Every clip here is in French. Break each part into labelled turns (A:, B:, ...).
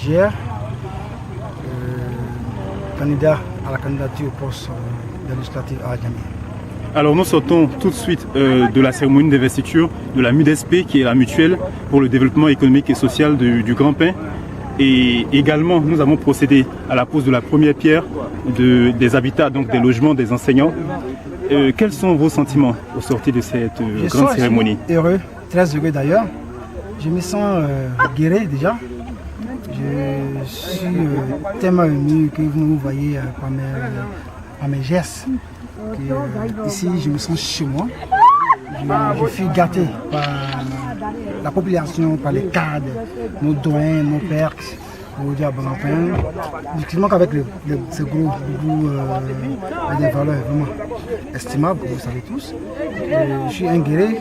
A: stagiaire, candidat à la candidature au poste de législative à Djamé.
B: Alors nous sortons tout de suite de la cérémonie d'investiture de la MUDESP, qui est la mutuelle pour le développement économique et social du Grand-Pin. Et également, nous avons procédé à la pose de la première pierre des habitats, donc des logements des enseignants. Quels sont vos sentiments au sortir de cette grande cérémonie?
A: Heureux, très heureux d'ailleurs. Je me sens guéri déjà. Je suis tellement ému que vous me voyez par mes gestes. Ici, je me sens chez moi. Je suis gâté par la population, par les cadres, nos doyens, nos pères, au Grand-Pin. Effectivement, qu'avec ce gros des valeurs vraiment estimables, vous savez tous. Je suis un guerrier,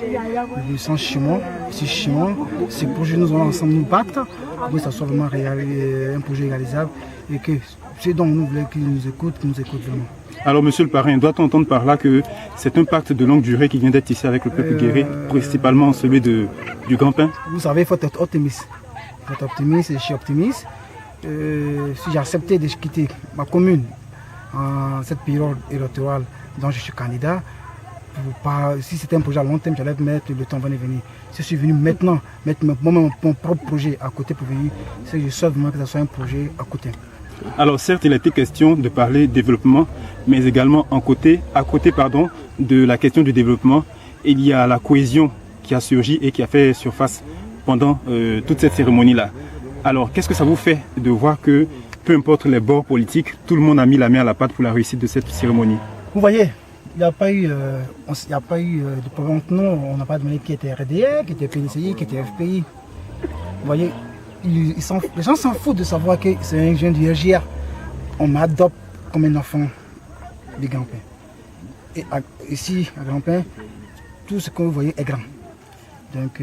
A: je me sens chez moi. Ici, chez moi, ce projet, nous allons ensemble nous battre pour que ça soit vraiment un projet réalisable et que ceux dont nous voulons qu'ils nous écoutent vraiment.
B: Alors, monsieur le parrain, doit-on entendre par là que c'est un pacte de longue durée qui vient d'être tissé avec le peuple guéri, principalement celui du Grand-Pin?
A: Vous savez, il faut être optimiste. Il faut être optimiste et je suis optimiste. Si j'ai accepté de quitter ma commune en cette période électorale dont je suis candidat, si c'était un projet à long terme, j'allais mettre le temps va venir. Si je suis venu maintenant, mettre mon propre projet à côté pour venir, c'est que je souhaite vraiment que ce soit un projet à côté.
B: Alors certes, il a été question de parler développement, mais également à côté de la question du développement, il y a la cohésion qui a surgi et qui a fait surface pendant toute cette cérémonie-là. Alors qu'est-ce que ça vous fait de voir que, peu importe les bords politiques, tout le monde a mis la main à la pâte pour la réussite de cette cérémonie?
A: Vous voyez, il n'y a pas eu de problème. Non, on n'a pas demandé qui était RDR, qui était PDCI, qui était FPI. Vous voyez, les gens s'en foutent de savoir que c'est un jeune du RGR. On m'adopte comme un enfant du Grand-Pin. Et ici, à Grand-Pin, tout ce que vous voyez est grand. Donc,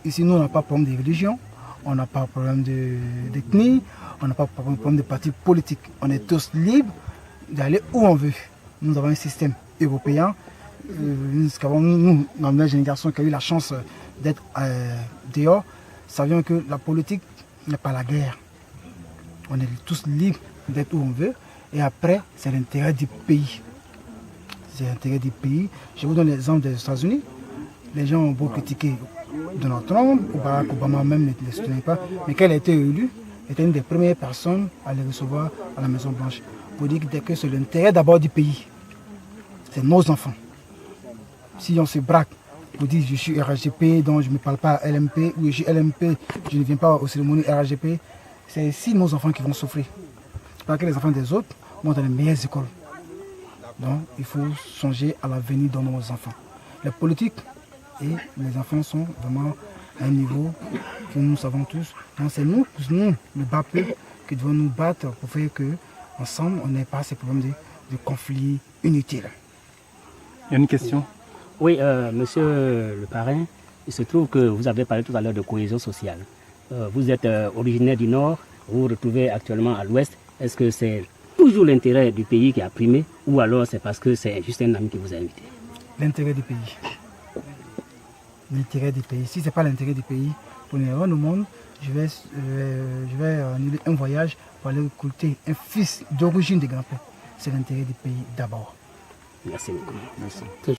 A: ici, nous, on n'a pas de problème de religion, on n'a pas de problème d'ethnie, on n'a pas de problème de parti politique. On est tous libres d'aller où on veut. Nous avons un système européen. Nous, dans la génération qui a eu la chance d'être dehors, savions que la politique n'est pas la guerre. On est tous libres d'être où on veut. Et après, c'est l'intérêt du pays. C'est l'intérêt du pays. Je vous donne l'exemple des États-Unis. Les gens ont beau critiquer Donald Trump, ou Barack Obama même ne le soutenait pas. Mais quand il a été élu, il était une des premières personnes à les recevoir à la Maison-Blanche. Pour dire que c'est l'intérêt d'abord du pays. C'est nos enfants. Si on se braque, pour dire je suis RHGP, donc je ne me parle pas à LMP, ou je suis LMP, je ne viens pas aux cérémonies RHGP, c'est ici nos enfants qui vont souffrir. Parce que les enfants des autres vont dans les meilleures écoles. Donc il faut songer à l'avenir de nos enfants. Les politiques et les enfants sont vraiment à un niveau que nous savons tous. Donc c'est nous, le bas peuple, qui devons nous battre pour faire que ensemble on n'ait pas ces problèmes de conflits inutiles.
B: Il y a une question?
C: Oui, monsieur le parrain, il se trouve que vous avez parlé tout à l'heure de cohésion sociale. Vous êtes originaire du Nord, vous vous retrouvez actuellement à l'Ouest. Est-ce que c'est toujours l'intérêt du pays qui a primé ou alors c'est parce que c'est juste un ami qui vous a invité?
A: L'intérêt du pays. L'intérêt du pays. Si ce n'est pas l'intérêt du pays, pour les rendre au monde, je vais annuler un voyage pour aller écouter un fils d'origine de Grand-Pin. C'est l'intérêt du pays d'abord.
C: Merci beaucoup.
B: Merci.